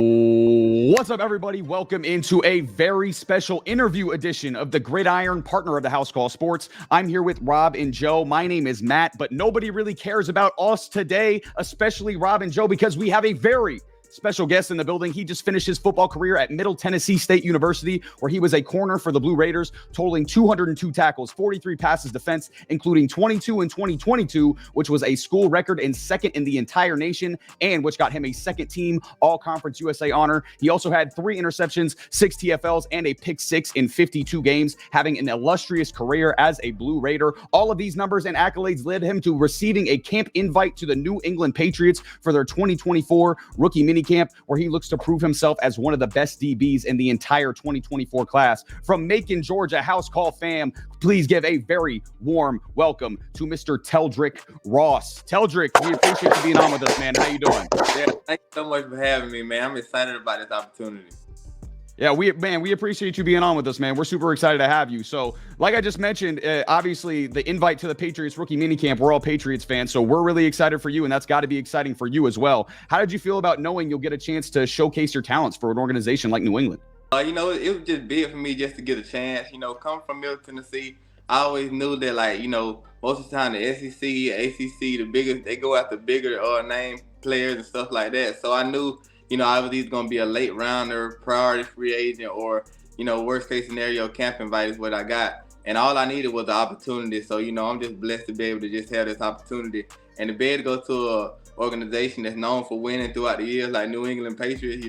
What's up, everybody? Welcome into a very special interview edition of the Gridiron, partner of the House Call Sports. I'm here with Rob and Joe. My name is Matt, but nobody really cares about us today, especially Rob and Joe, because we have a very special guest in the building. He just finished his football career at Middle Tennessee State University, where he was a corner for the Blue Raiders, totaling 202 tackles, 43 passes defense, including 22 in 2022, which was a school record and second in the entire nation, and which got him a second team All-Conference USA honor. He also had 3 interceptions, 6 TFLs, and a pick 6 in 52 games, having an illustrious career as a Blue Raider. All of these numbers and accolades led him to receiving a camp invite to the New England Patriots for their 2024 rookie minicamp, where he looks to prove himself as one of the best DBs in the entire 2024 class. From Macon, Georgia, House Call fam, please give a very warm welcome to Mr. Teldrick Ross. Teldrick, we appreciate you being on with us, man. How you doing? Yeah, thank you so much for having me, man. I'm excited about this opportunity. Yeah, we appreciate you being on with us, man. We're super excited to have you. So, like I just mentioned, obviously the invite to the Patriots rookie minicamp, we're all Patriots fans, so we're really excited for you, and that's got to be exciting for you as well. How did you feel about knowing you'll get a chance to showcase your talents for an organization like New England? It was just big for me just to get a chance. Coming from Middle Tennessee, I always knew that, most of the time the SEC, ACC, the biggest, they go after bigger name players and stuff like that. So I knew, I was either going to be a late rounder, priority free agent, or, worst case scenario, camp invite is what I got. And all I needed was the opportunity. So, I'm just blessed to be able to just have this opportunity. And to be able to go to an organization that's known for winning throughout the years, like New England Patriots,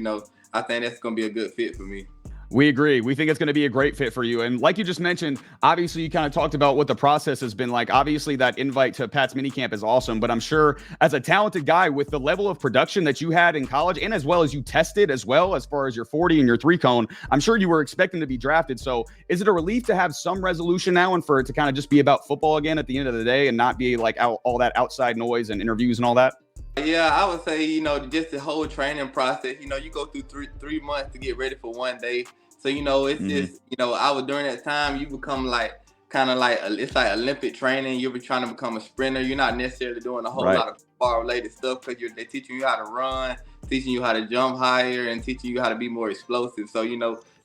I think that's going to be a good fit for me. We agree. We think it's going to be a great fit for you. And like you just mentioned, obviously you kind of talked about what the process has been like. Obviously that invite to Pat's minicamp is awesome, but I'm sure as a talented guy with the level of production that you had in college, and as well as you tested as well as far as your 40 and your 3-cone, I'm sure you were expecting to be drafted. So is it a relief to have some resolution now and for it to kind of just be about football again at the end of the day and not be like all that outside noise and interviews and all that? Yeah, I would say, just the whole training process, you go through three months to get ready for one day. So, it's just, I was during that time, you become it's like Olympic training. You'll be trying to become a sprinter. You're not necessarily doing a whole lot of football related stuff because they're teaching you how to run, teaching you how to jump higher, and teaching you how to be more explosive. So,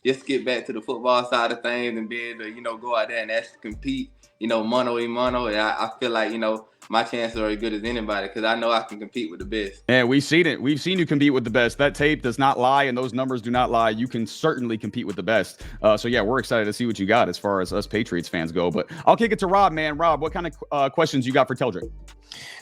just get back to the football side of things and be able to, go out there and actually compete, mano a mano. And I feel like, my chances are as good as anybody because I know I can compete with the best. Yeah, we've seen it. We've seen you compete with the best. That tape does not lie, and those numbers do not lie. You can certainly compete with the best. So, yeah, we're excited to see what you got as far as us Patriots fans go. But I'll kick it to Rob, man. Rob, what kind of questions you got for Teldrick?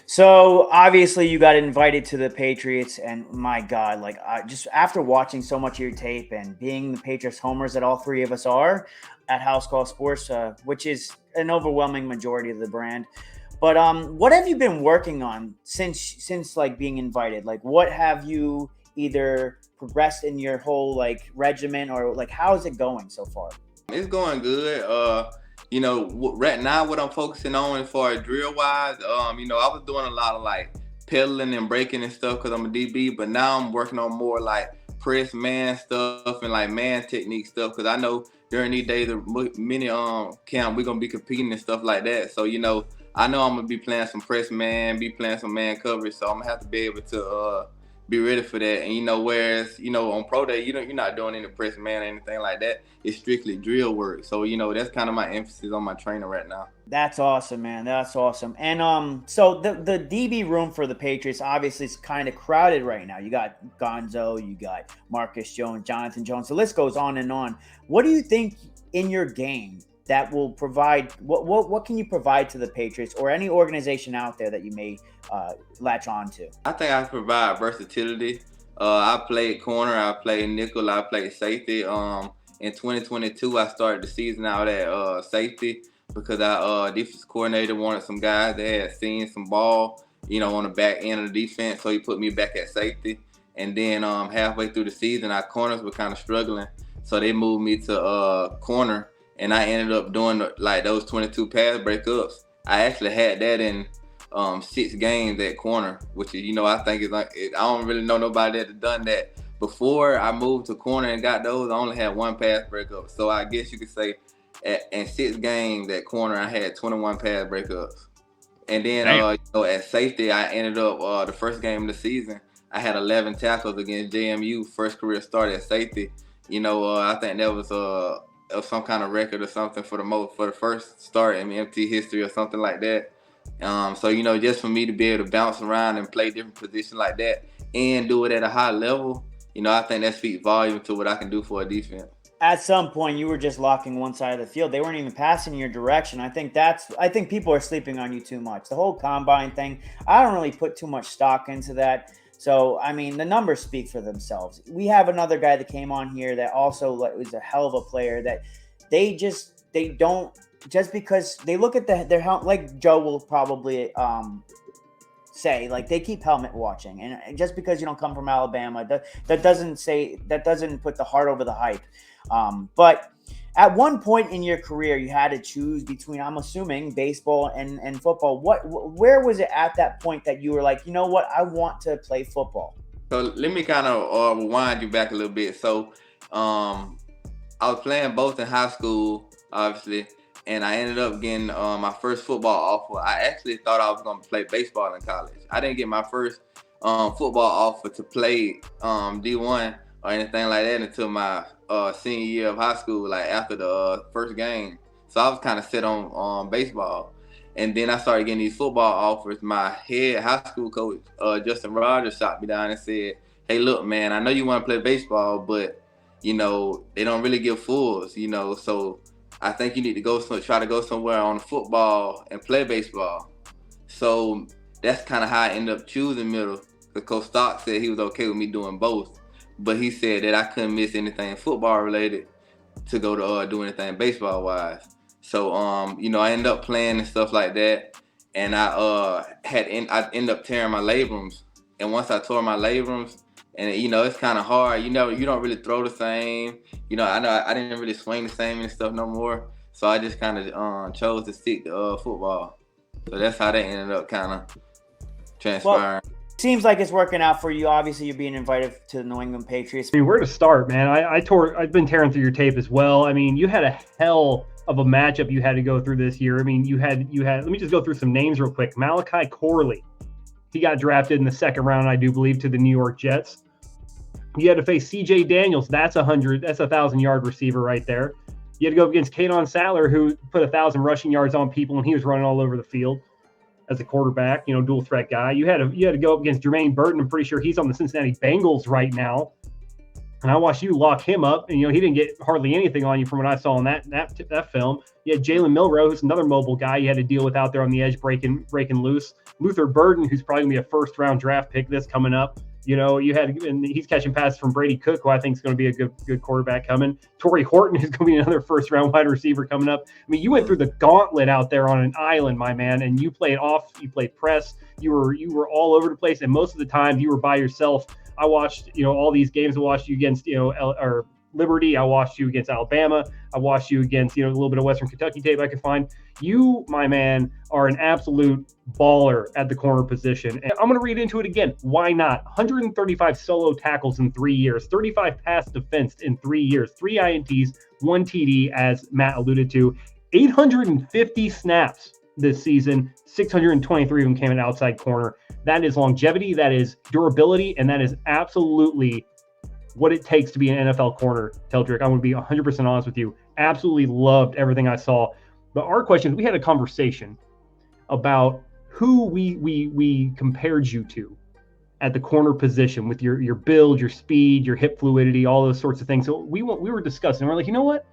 So, obviously, you got invited to the Patriots, and my God, just after watching so much of your tape and being the Patriots homers that all three of us are at House Call Sports, which is an overwhelming majority of the brand. But what have you been working on since being invited? What have you either progressed in your whole regimen, or how is it going so far? It's going good. Right now what I'm focusing on as far as drill wise, I was doing a lot of pedaling and braking and stuff because I'm a DB, but now I'm working on more press man stuff and man technique stuff because I know during these days of mini camp we're gonna be competing and stuff like that. So I know I'm going to be playing some press man, be playing some man coverage, so I'm going to have to be able to be ready for that. And, whereas, on pro day, you're not doing any press man or anything like that. It's strictly drill work. So, that's kind of my emphasis on my training right now. That's awesome, man. That's awesome. And so the DB room for the Patriots obviously is kind of crowded right now. You got Gonzo, you got Marcus Jones, Jonathan Jones. The list goes on and on. What do you think in your game that will provide what can you provide to the Patriots or any organization out there that you may latch on to? I think I provide versatility. I played corner, I played nickel, I played safety. In 2022, I started the season out at safety because our defense coordinator wanted some guys that had seen some ball, on the back end of the defense. So he put me back at safety. And then halfway through the season, our corners were kind of struggling. So they moved me to corner. And I ended up doing those 22 pass breakups. I actually had that in 6 games at corner, which is, I think is I don't really know nobody that had done that. Before I moved to corner and got those, I only had 1 pass breakup. So I guess you could say in 6 games at corner, I had 21 pass breakups. And then, at safety, I ended up the first game of the season, I had 11 tackles against JMU. First career start at safety. I think that was some kind of record or something for the first start in MT history or something like that. So just for me to be able to bounce around and play different positions like that and do it at a high level, I think that speaks volume to what I can do for a defense. At some point, you were just locking one side of the field. They weren't even passing in your direction. I think people are sleeping on you too much. The whole combine thing, I don't really put too much stock into that. So, I mean, the numbers speak for themselves. We have another guy that came on here that also was a hell of a player that they don't, just because they look at their helmet, like Joe will probably say, like, they keep helmet watching. And just because you don't come from Alabama, that doesn't put the heart over the hype. But at one point in your career, you had to choose between, I'm assuming, baseball and football. Where was it at that point that you were like, you know what, I want to play football? So let me kind of rewind you back a little bit. So I was playing both in high school, obviously, and I ended up getting my first football offer. I actually thought I was going to play baseball in college. I didn't get my first football offer to play D1 or anything like that until my senior year of high school, like after the first game. So I was kind of set on baseball. And then I started getting these football offers. My head high school coach, Justin Rogers, shot me down and said, hey, look, man, I know you want to play baseball, but, they don't really give fulls, so I think you need to try to go somewhere on football and play baseball. So that's kind of how I ended up choosing middle, because Coach Stock said he was okay with me doing both. But he said that I couldn't miss anything football related to go to do anything baseball wise. So I ended up playing and stuff like that, and I ended up tearing my labrums. And once I tore my labrums, and it's kind of hard. You don't really throw the same. I didn't really swing the same and stuff no more. So I just kind of chose to stick to football. So that's how that ended up kind of transpiring. Well, seems like it's working out for you. Obviously, you're being invited to the New England Patriots. I mean, where to start, man? I've been tearing through your tape as well. I mean, you had a hell of a matchup you had to go through this year. I mean, you had. Let me just go through some names real quick. Malachi Corley, he got drafted in the second round, I do believe, to the New York Jets. You had to face C.J. Daniels. That's 1,000-yard receiver right there. You had to go up against Kaden Saller, who put 1,000 rushing yards on people, and he was running all over the field as a quarterback, dual threat guy. You had to go up against Jermaine Burton. I'm pretty sure he's on the Cincinnati Bengals right now. And I watched you lock him up, and he didn't get hardly anything on you from what I saw in that film. You had Jalen Milroe, who's another mobile guy you had to deal with out there on the edge, breaking loose. Luther Burden, who's probably gonna be a first-round draft pick this coming up. And he's catching passes from Brady Cook, who I think is going to be a good quarterback coming. Torrey Horton, who's going to be another first-round wide receiver coming up. I mean, you went through the gauntlet out there on an island, my man, and you played off, you played press, you were all over the place, and most of the time you were by yourself. I watched, all these games. I watched you against, or Liberty. I watched you against Alabama. I watched you against, a little bit of Western Kentucky tape I could find. You, my man, are an absolute baller at the corner position. And I'm going to read into it again. Why not? 135 solo tackles in 3 years, 35 pass defense in 3 years, 3 INTs, 1 TD, as Matt alluded to, 850 snaps this season, 623 of them came in outside corner. That is longevity, that is durability, and that is absolutely what it takes to be an NFL corner, Teldrick. I'm going to be 100% honest with you. Absolutely loved everything I saw. But our question, we had a conversation about who we compared you to at the corner position with your build, your speed, your hip fluidity, all those sorts of things. So we were discussing. We're like, you know what?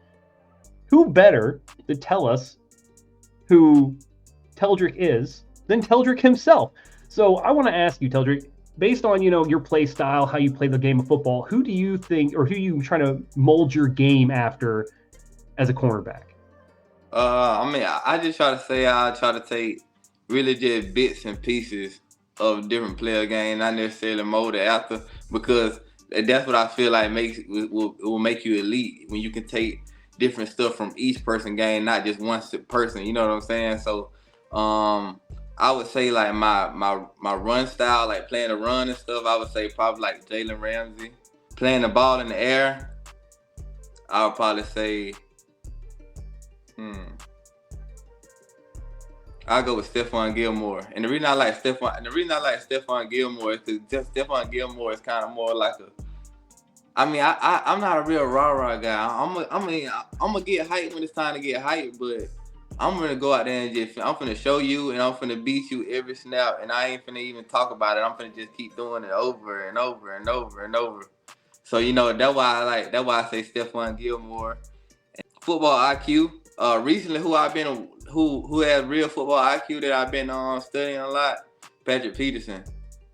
Who better to tell us who Teldrick is than Teldrick himself? So I want to ask you, Teldrick, based on your play style, how you play the game of football, who do you think, or who you trying to mold your game after as a cornerback? I just try to take really just bits and pieces of different player game, not necessarily mold it after, because that's what I feel like will make you elite, when you can take different stuff from each person game, not just one person. You know what I'm saying? So I would say like my run style, like playing the run and stuff, I would say probably like Jalen Ramsey. Playing the ball in the air, I would probably say I go with Stephon Gilmore, and the reason I like Stephon Gilmore is because just Stephon Gilmore is kind of more like a. I mean, I'm not a real rah guy. I'm gonna get hyped when it's time to get hyped, but I'm gonna go out there and I'm gonna show you, and I'm gonna beat you every snap, and I ain't finna even talk about it. I'm gonna just keep doing it over and over and over and over. So that's why I say Stephon Gilmore. And football IQ. Recently, who has real football IQ that I've been studying a lot, Patrick Peterson,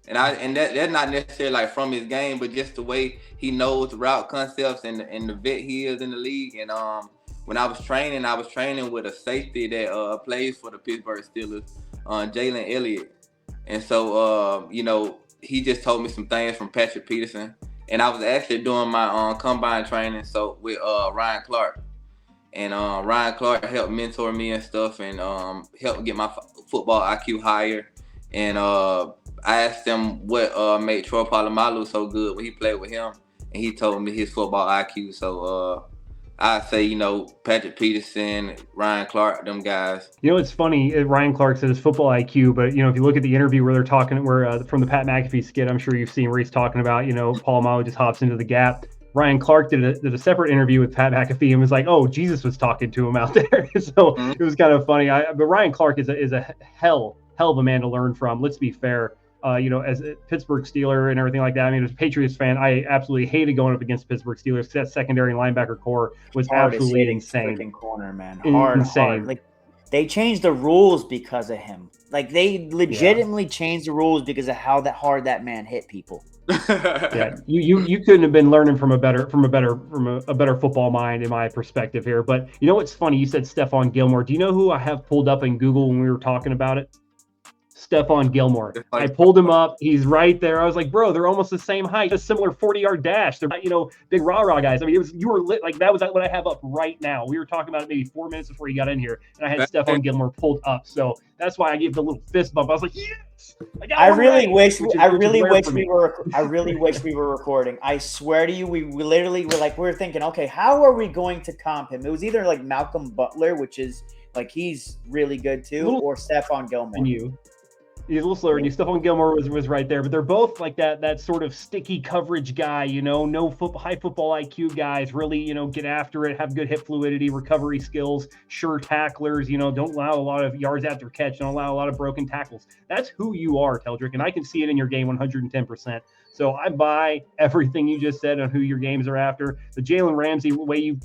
and that's not necessarily like from his game, but just the way he knows route concepts and the vet he is in the league. And when I was training with a safety that plays for the Pittsburgh Steelers, Jalen Elliott, and so he just told me some things from Patrick Peterson, and I was actually doing my combine training with Ryan Clark. And Ryan Clark helped mentor me and stuff, and helped get my football IQ higher. And I asked him what made Troy Polamalu so good when he played with him, and he told me his football IQ. So I say, Patrick Peterson, Ryan Clark, them guys. It's funny. Ryan Clark said his football IQ, but if you look at the interview where they're talking, from the Pat McAfee skit, I'm sure you've seen where he's talking about, Polamalu just hops into the gap. Ryan Clark did a separate interview with Pat McAfee and was like, "Oh, Jesus was talking to him out there." So It was kind of funny. But Ryan Clark is a hell of a man to learn from. Let's be fair. As a Pittsburgh Steeler and everything like that. I mean, as a Patriots fan, I absolutely hated going up against Pittsburgh Steelers. That secondary and linebacker core was absolutely insane. Freaking corner, man. Insane. Hard. Like, they changed the rules because of him. Like, they legitimately changed the rules because of how hard that man hit people. Yeah, you couldn't have been learning from a better football mind, in my perspective here. But what's funny? You said Stephon Gilmore. Do you know who I have pulled up in Google when we were talking about it? Stephon Gilmore. I pulled him up. He's right there. I was like, bro, they're almost the same height. Just similar 40-yard dash. They're not, big rah guys. I mean, you were lit. Like, that was what I have up right now. We were talking about it maybe 4 minutes before you got in here, and I had Stephon Gilmore pulled up. So that's why I gave the little fist bump. I was like, yes. I really wish we were recording. I swear to you, we literally we were thinking, okay, how are we going to comp him? It was either like Malcolm Butler, which is like he's really good too, or Stephon Gilmore. And he's a little slower than you. Stephon Gilmore was right there, but they're both like that sort of sticky coverage guy, no high football IQ guys, really, get after it, have good hip fluidity, recovery skills, sure tacklers, don't allow a lot of yards after catch, don't allow a lot of broken tackles. That's who you are, Teldrick, and I can see it in your game 110%. So I buy everything you just said on who your games are after. The Jalen Ramsey way you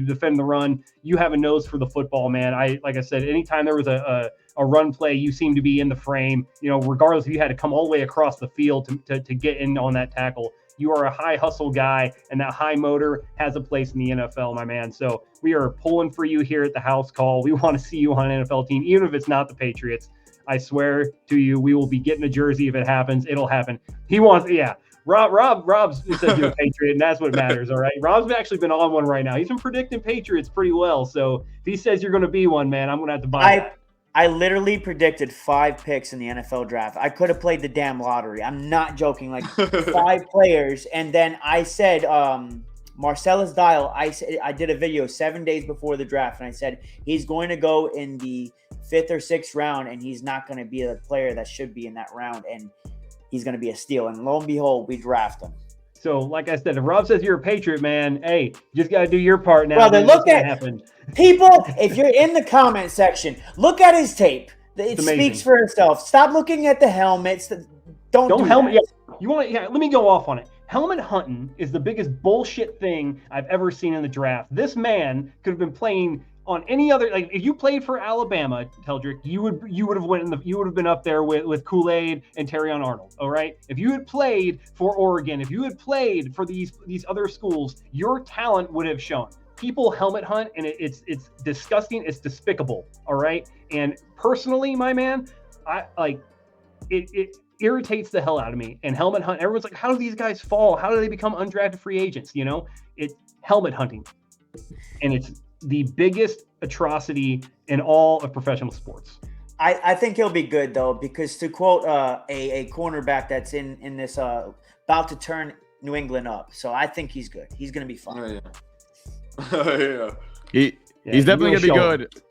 defend the run, you have a nose for the football, man. Like I said, anytime there was a run play, you seem to be in the frame, regardless if you had to come all the way across the field to get in on that tackle. You are a high hustle guy, and that high motor has a place in the NFL, my man. So we are pulling for you here at the house call. We want to see you on an NFL team, even if it's not the Patriots. I swear to you, we will be getting a jersey if it happens. It'll happen. He wants, Rob said you're a Patriot, and that's what matters, all right? Rob's actually been on one right now. He's been predicting Patriots pretty well. So if he says you're going to be one, man, I'm going to have to buy it. I literally predicted 5 picks in the NFL draft. I could have played the damn lottery. I'm not joking. Like 5 players. And then I said, Marcellus Dial, I did a video 7 days before the draft, and I said he's going to go in the 5th or 6th round, and he's not going to be a player that should be in that round, and he's going to be a steal. And lo and behold, we draft him. So, like I said, if Rob says you're a Patriot, man, hey, you just got to do your part now. Brother, look at people. If you're in the comment section, look at his tape. It speaks for itself. Stop looking at the helmets. Don't helmet. Yeah, let me go off on it. Helmet hunting is the biggest bullshit thing I've ever seen in the draft. This man could have been playing on any other, like if you played for Alabama, Teldrick, you would have been up there with Kool-Aid and Terrion Arnold. All right. If you had played for Oregon, if you had played for these other schools, your talent would have shown. People helmet hunt, and it's disgusting. It's despicable. All right. And personally, my man, I like it irritates the hell out of me. And helmet hunt, everyone's like, how do these guys fall? How do they become undrafted free agents? It's helmet hunting, and it's the biggest atrocity in all of professional sports. I think he'll be good, though, because to quote a cornerback that's in this about to turn New England up. So I think he's good. He's going to be fun. Oh, yeah. He's definitely going to be good.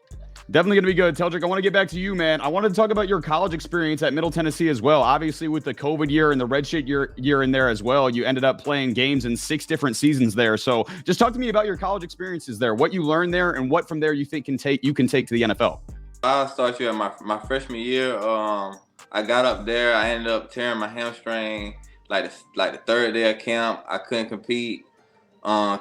Definitely going to be good. Teldrick, I want to get back to you, man. I wanted to talk about your college experience at Middle Tennessee as well. Obviously, with the COVID year and the redshirt year in there as well, you ended up playing games in 6 different seasons there. So just talk to me about your college experiences there, what you learned there, and what from there you think you can take to the NFL. I'll start you at my freshman year. I got up there. I ended up tearing my hamstring like the third day of camp. I couldn't compete.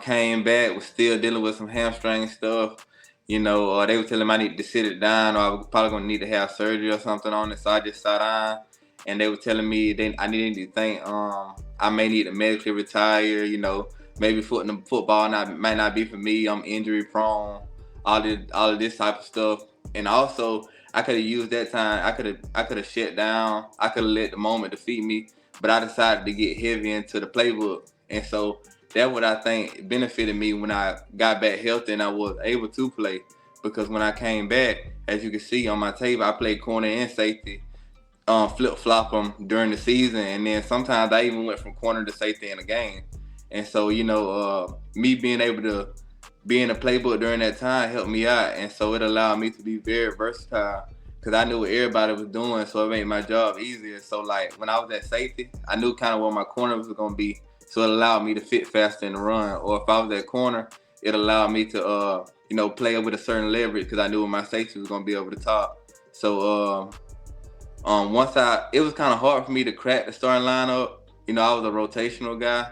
Came back, was still dealing with some hamstring stuff. They were telling me I needed to sit it down, or I was probably going to need to have surgery or something on it. So I just sat down, and they were telling me I needed to think I may need to medically retire. Maybe football might not be for me. I'm injury prone. All of this type of stuff, and also I could have used that time. I could have shut down. I could have let the moment defeat me, but I decided to get heavy into the playbook, and so. That's what I think benefited me when I got back healthy and I was able to play. Because when I came back, as you can see on my tape, I played corner and safety, flip-flop them during the season. And then sometimes I even went from corner to safety in a game. And so, me being able to be in the playbook during that time helped me out. And so it allowed me to be very versatile because I knew what everybody was doing. So it made my job easier. So, when I was at safety, I knew kind of where my corner was going to be. So it allowed me to fit faster in the run. Or if I was at corner, it allowed me to, play with a certain leverage because I knew my safety was going to be over the top. So it was kind of hard for me to crack the starting lineup. I was a rotational guy.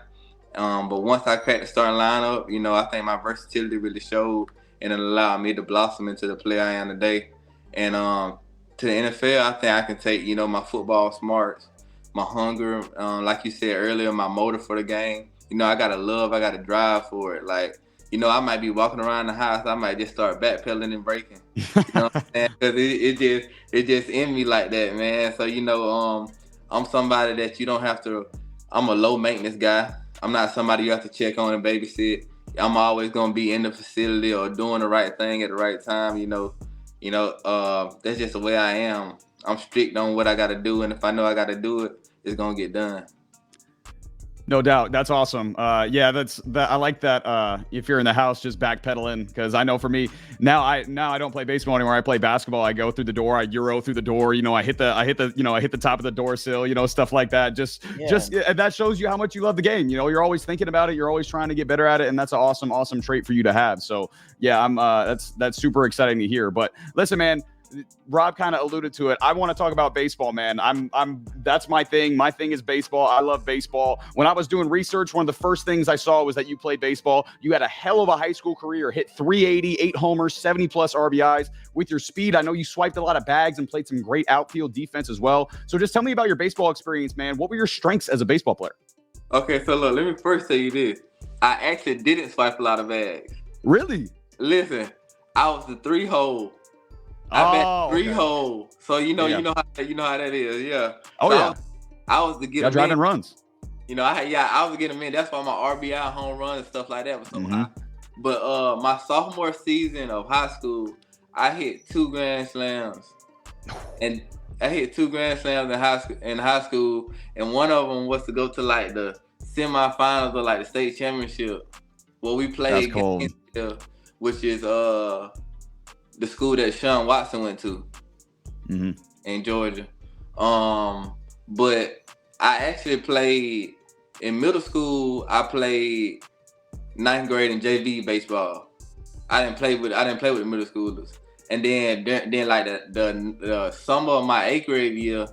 But once I cracked the starting lineup, I think my versatility really showed and it allowed me to blossom into the player I am today. And to the NFL, I think I can take, my football smarts, my hunger, like you said earlier, my motive for the game. I got to drive for it. I might be walking around the house. I might just start backpedaling and braking. You know what I'm saying? Because it just in me like that, man. So, I'm somebody that you don't have to, I'm a low maintenance guy. I'm not somebody you have to check on and babysit. I'm always going to be in the facility or doing the right thing at the right time. That's just the way I am. I'm strict on what I got to do. And if I know I got to do it, it's going to get done. No doubt. That's awesome. I like that. If you're in the house, just backpedaling, because I know for me now I don't play baseball anymore. I play basketball. I go through the door. I euro through the door. I hit the top of the door sill. Stuff like that. Just that shows you how much you love the game. You're always thinking about it. You're always trying to get better at it, and that's an awesome trait for you to have. So yeah, I'm that's super exciting to hear. But listen, man. Rob kind of alluded to it. I want to talk about baseball, man. That's my thing. My thing is baseball. I love baseball. When I was doing research, one of the first things I saw was that you played baseball. You had a hell of a high school career, hit 380, 8 homers, 70 plus RBIs. With your speed, I know you swiped a lot of bags and played some great outfield defense as well. So just tell me about your baseball experience, man. What were your strengths as a baseball player? Okay, so look, let me first tell you this. I actually didn't swipe a lot of bags. Really? Listen, I was the 3-hole. I bet 3-hole. So you know how that is, yeah. Oh, so yeah. I was to get him driving runs. I was to get him in. That's why my RBI home run and stuff like that was so high. But my sophomore season of high school, I hit 2 grand slams, and I hit 2 grand slams in high school, and one of them was to go to the semifinals of the state championship, where we played against, which is the school that Sean Watson went to in Georgia. But I actually played in middle school. I played 9th grade in JV baseball. I didn't play with the middle schoolers. And then the summer of my 8th grade year,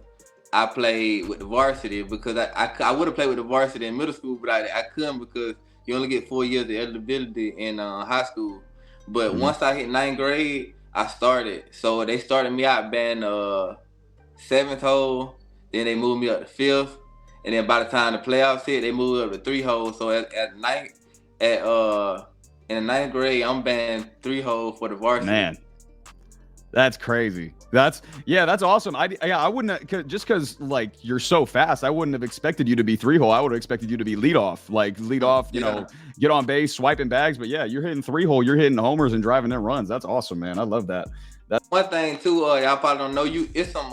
I played with the varsity because I would have played with the varsity in middle school, but I couldn't because you only get 4 years of eligibility in high school. But once I hit 9th grade, I started. So they started me out batting 7th hole. Then they moved me up to 5th. And then by the time the playoffs hit, they moved up to 3-hole. So in the 9th grade, I'm batting 3-hole for the varsity. Man, that's crazy. That's awesome. I wouldn't have, just because you're so fast, I wouldn't have expected you to be 3-hole. I would have expected you to be lead off, get on base, swiping bags. But yeah, you're hitting 3-hole, you're hitting homers and driving in runs. That's awesome, man. I love that. That's one thing too. Y'all probably don't know it's some.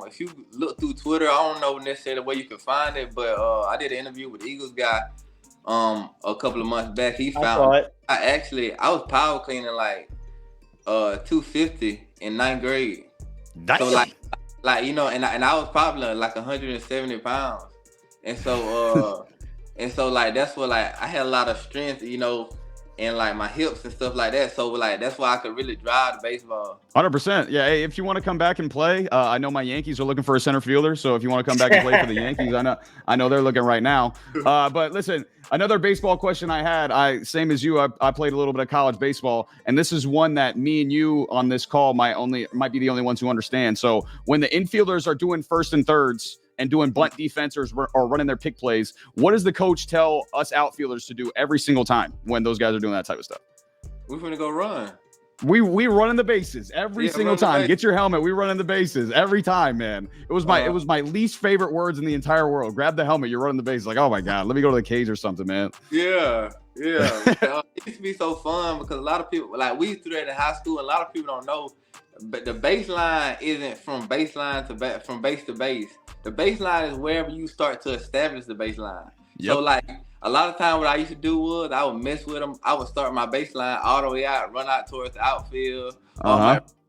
If you look through Twitter, I don't know necessarily where you can find it, but I did an interview with the Eagles guy a couple of months back. He found I was power cleaning 250. in ninth grade. Damn. So like you know, and I was probably like 170 pounds, and so like that's what like I had a lot of strength, you know, and like my hips and stuff like that. So like that's why I could really drive the baseball. 100%. Yeah. Hey, if you want to come back and play, I know my Yankees are looking for a center fielder. So if you want to come back and play for the Yankees, I know they're looking right now. But listen, another baseball question I had. Same as you. I played a little bit of college baseball, and this is one that me and you on this call might be the only ones who understand. So when the infielders are doing first and thirds and doing bunt defenses or running their pick plays, what does the coach tell us outfielders to do every single time when those guys are doing that type of stuff? We're gonna go run. We running the bases every single time. Get your helmet. We running the bases every time, man. It was my least favorite words in the entire world. Grab the helmet. You're running the bases. Like, oh my god, let me go to the cage or something, man. Yeah. It used to be so fun because a lot of people, like we used to do that in high school. And a lot of people don't know, but the baseline isn't from baseline to from base to base. The baseline is wherever you start to establish the baseline. Yep. So like a lot of time what I used to do was I would mess with them. I would start my baseline all the way out, run out towards the outfield,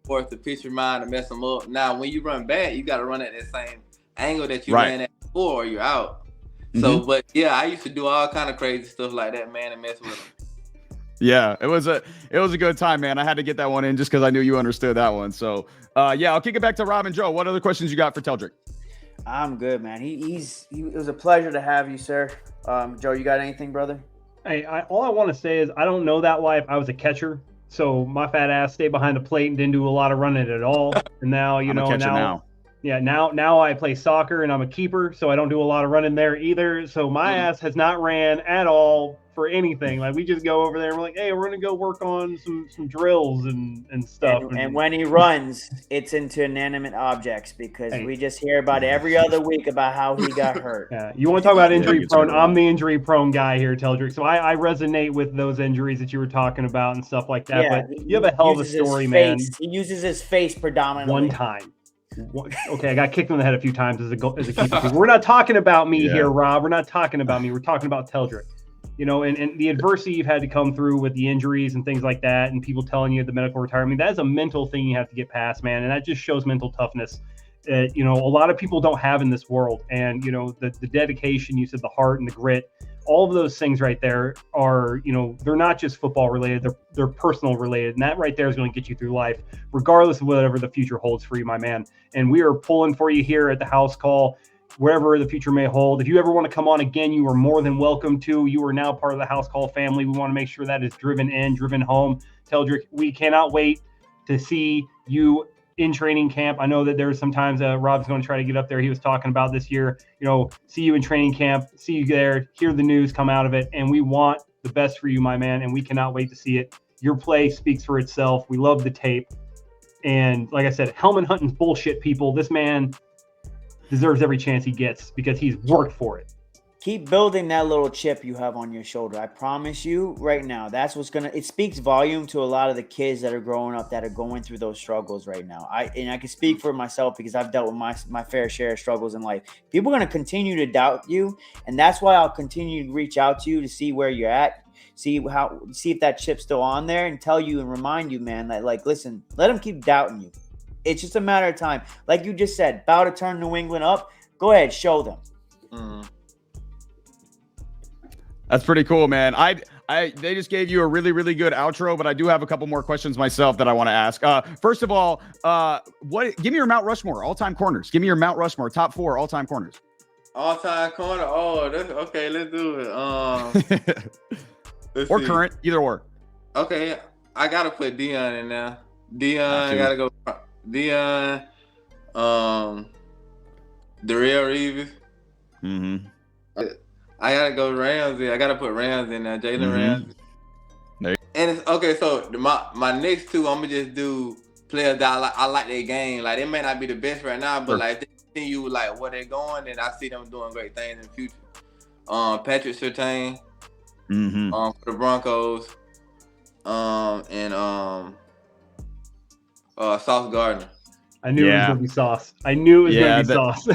towards the pitcher mind to mess them up. Now when you run back, you got to run at that same angle that you ran at before, or you're out. So, but yeah, I used to do all kind of crazy stuff like that, man, and mess with them. Yeah, it was a good time, man. I had to get that one in just because I knew you understood that one. So, yeah, I'll kick it back to Rob and Joe. What other questions you got for Teldrick? I'm good, man. It was a pleasure to have you, sir. Joe, you got anything, brother? Hey, all I want to say is I don't know that life. I was a catcher, so my fat ass stayed behind the plate and didn't do a lot of running at all. And now, now I play soccer and I'm a keeper, so I don't do a lot of running there either. So my ass has not ran at all for anything. Like we just go over there and we're like, hey, we're gonna go work on some drills and stuff. And when he runs, it's into inanimate objects because we just hear about it every other week about how he got hurt. Yeah, you want to talk about injury prone? I'm the injury prone guy here, Teldrick. So I resonate with those injuries that you were talking about and stuff like that. Yeah, but you have a hell of a story, man. He uses his face predominantly. One time. Okay, I got kicked in the head a few times as a keeper. We're not talking about me here, Rob. We're not talking about me. We're talking about Teldrick. You know, and the adversity you've had to come through with the injuries and things like that, and people telling you the medical retirement, that is a mental thing you have to get past, man. And that just shows mental toughness. You know, a lot of people don't have in this world. And, you know, the dedication, you said the heart and the grit, all of those things right there are, you know, they're not just football related, they're personal related. And that right there is going to get you through life, regardless of whatever the future holds for you, my man. And we are pulling for you here at the house call, wherever the future may hold. If you ever want to come on again, you are more than welcome to. You are now part of the House Call family. We want to make sure that is driven home. Teldrick, we cannot wait to see you in training camp. I know that there's sometimes Rob's going to try to get up there. He was talking about this year, you know, see you in training camp, see you there, hear the news come out of it. And we want the best for you, my man. And we cannot wait to see it. Your play speaks for itself. We love the tape. And like I said, helmet hunting's bullshit, people. This man deserves every chance he gets because he's worked for it. Keep building that little chip you have on your shoulder. I promise you right now, that's what's it speaks volume to a lot of the kids that are growing up that are going through those struggles right now. I can speak for myself because I've dealt with my fair share of struggles in life. People are going to continue to doubt you, and that's why I'll continue to reach out to you to see where you're at, see if that chip's still on there, and tell you and remind you, man, that like, listen, let them keep doubting you. It's just a matter of time. Like you just said, about to turn New England up. Go ahead, show them. That's pretty cool, man. They just gave you a really, really good outro, but I do have a couple more questions myself that I want to ask. First of all, give me your Mount Rushmore, all-time corners. Give me your Mount Rushmore, top 4 all-time corners. All-time corner? Oh, that's okay. Let's do it. Or current, either or. Okay, I got to put Dion in there. I got to go Dion, Darrelle Reeves. I gotta go Ramsey. I gotta put Ramsey in there. Jalen Ramsey. And it's okay. So my next two, I'm gonna just do players that I like their game. Like they may not be the best right now, but like if they continue like where they're going, then I see them doing great things in the future. Patrick Surtain, for the Broncos, and Sauce Gardner. I knew it was gonna be sauce. I knew it was gonna be sauce.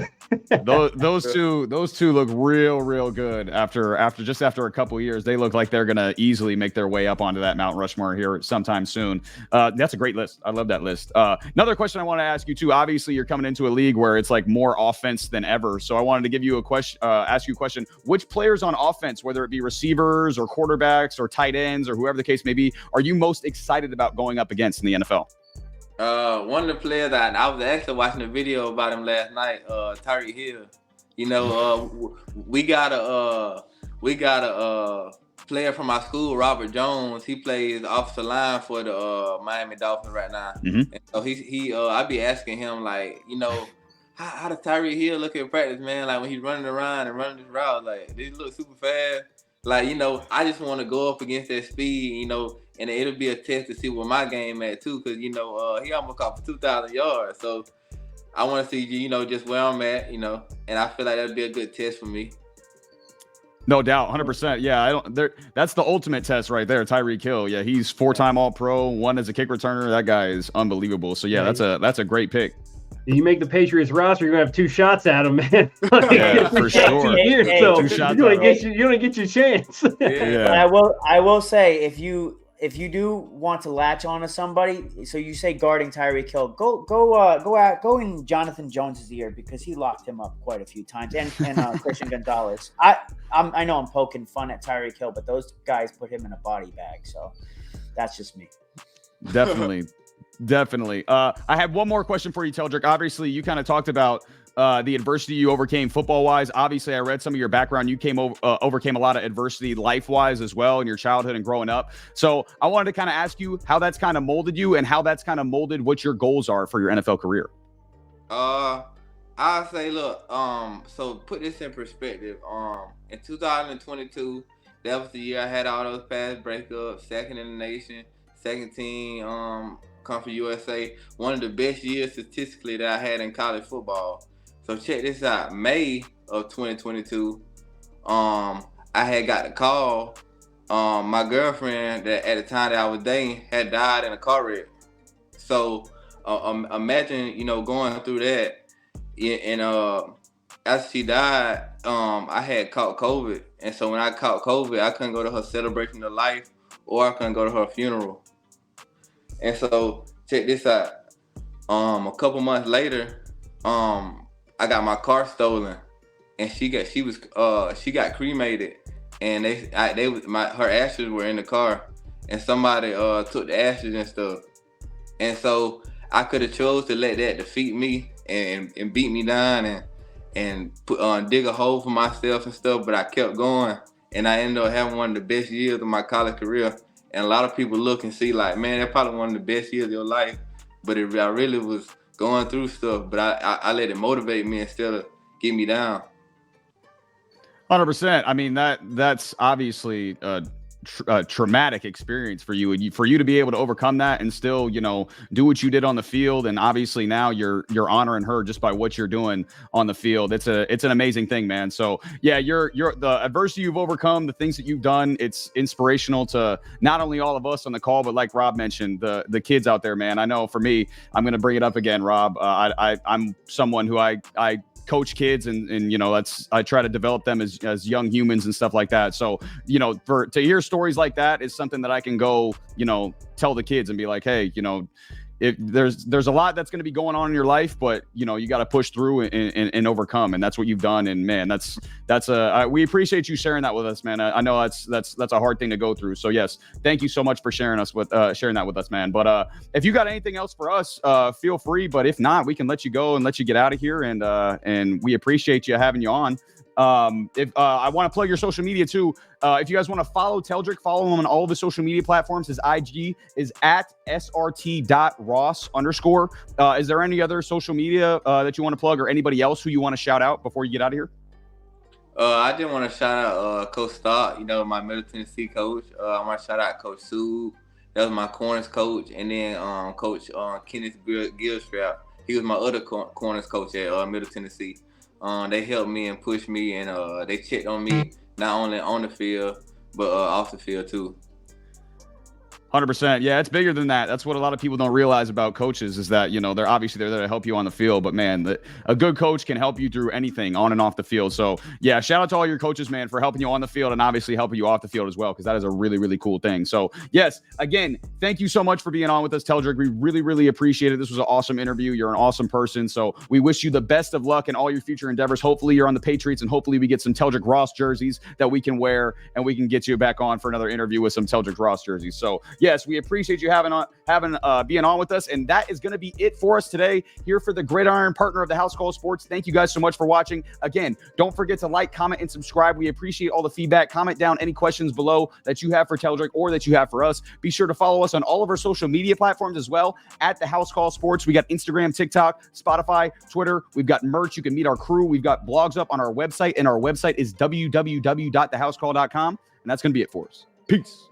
those two look real good after a couple of years. They look like they're gonna easily make their way up onto that Mount Rushmore here sometime soon. That's a great list. I love that list. Another question I want to ask you too. Obviously, you're coming into a league where it's like more offense than ever. So I wanted to give you a question, ask you a question. Which players on offense, whether it be receivers or quarterbacks or tight ends or whoever the case may be, are you most excited about going up against in the NFL? One of the players I was actually watching a video about him last night, Tyreek Hill. You know, we got a player from our school, Robert Jones. He plays offensive line for the Miami Dolphins right now. Mm-hmm. And so I be asking him, like, you know, how does Tyreek Hill look in practice, man? Like when he's running around and running his route, like they look super fast. Like, you know, I just want to go up against that speed, you know, and it'll be a test to see where my game at too, because, you know, he almost caught for 2,000 yards. So I want to see, you know, just where I'm at, you know, and I feel like that'll be a good test for me. No doubt, 100%. Yeah, that's the ultimate test right there. Tyreek Hill. Yeah, he's 4-time All-Pro, one as a kick returner. That guy is unbelievable. So yeah, that's a great pick. You make the Patriots roster, you're gonna have 2 shots at him, man. Yeah, for sure. You're gonna get your chance. Yeah. But I will say, if you do want to latch on to somebody, so you say guarding Tyreek Hill, go in Jonathan Jones's ear, because he locked him up quite a few times, and Christian Gonzalez. I know I'm poking fun at Tyreek Hill, but those guys put him in a body bag, so that's just me. Definitely. I have one more question for you, Teldrick. Obviously, you kind of talked about the adversity you overcame football-wise. Obviously, I read some of your background. You overcame a lot of adversity life-wise as well in your childhood and growing up. So I wanted to kind of ask you how that's kind of molded you and how that's kind of molded what your goals are for your NFL career. I'll say, look, so put this in perspective. In 2022, that was the year I had all those pass breakups, second in the nation, second team, come for USA. One of the best years statistically that I had in college football. So check this out. May of 2022, I had got the call. My girlfriend that at the time that I was dating had died in a car wreck. So imagine, you know, going through that. And after she died, I had caught COVID. And so when I caught COVID, I couldn't go to her celebration of life, or I couldn't go to her funeral. And so check this out. A couple months later, I got my car stolen, and she got cremated, and her ashes were in the car, and somebody took the ashes and stuff. And so I could have chose to let that defeat me and beat me down and put dig a hole for myself and stuff, but I kept going, and I ended up having one of the best years of my college career. And a lot of people look and see like, man, that's probably one of the best years of your life. But I really was going through stuff, but I let it motivate me instead of get me down. 100%. I mean, that's obviously a traumatic experience for you, and for you to be able to overcome that and still, you know, do what you did on the field. And obviously now you're honoring her just by what you're doing on the field. It's an amazing thing, man. So yeah, you're the adversity you've overcome, the things that you've done, it's inspirational to not only all of us on the call, but like Rob mentioned, the kids out there, man. I know for me, I'm going to bring it up again, Rob. I'm someone who I coach kids and you know, I try to develop them as young humans and stuff like that. So, you know, to hear stories like that is something that I can go, you know, tell the kids and be like, hey, you know, if there's a lot that's going to be going on in your life, but you know, you got to push through and overcome. And that's what you've done. And man, we appreciate you sharing that with us, man. I know that's a hard thing to go through. So yes, thank you so much for sharing that with us, man. But if you got anything else for us, feel free. But if not, we can let you go and let you get out of here. And we appreciate you having you on. If I want to plug your social media too. If you guys want to follow Teldrick, follow him on all of his social media platforms. His IG is at srt.ross_. Is there any other social media that you want to plug, or anybody else who you want to shout out before you get out of here? I did want to shout out Coach Stark, you know, my Middle Tennessee coach. I want to shout out Coach Sue. That was my corners coach. And then Coach Kenneth Gilstrap. He was my other corners coach at Middle Tennessee. They helped me and pushed me, and they checked on me not only on the field but off the field too. 100%. Yeah, it's bigger than that. That's what a lot of people don't realize about coaches is that, you know, they're there to help you on the field. But, man, a good coach can help you through anything on and off the field. So, yeah, shout out to all your coaches, man, for helping you on the field and obviously helping you off the field as well, because that is a really, really cool thing. So, yes, again, thank you so much for being on with us, Teldrick. We really, really appreciate it. This was an awesome interview. You're an awesome person. So we wish you the best of luck in all your future endeavors. Hopefully you're on the Patriots, and hopefully we get some Teldrick Ross jerseys that we can wear, and we can get you back on for another interview with some Teldrick Ross jerseys. So, yes, we appreciate you being on with us, and that is going to be it for us today here for the Gridiron Partner of the House Call Sports. Thank you guys so much for watching. Again, don't forget to like, comment, and subscribe. We appreciate all the feedback. Comment down any questions below that you have for Teldrick or that you have for us. Be sure to follow us on all of our social media platforms as well at the House Call Sports. We got Instagram, TikTok, Spotify, Twitter. We've got merch. You can meet our crew. We've got blogs up on our website, and our website is www.thehousecall.com. And that's going to be it for us. Peace.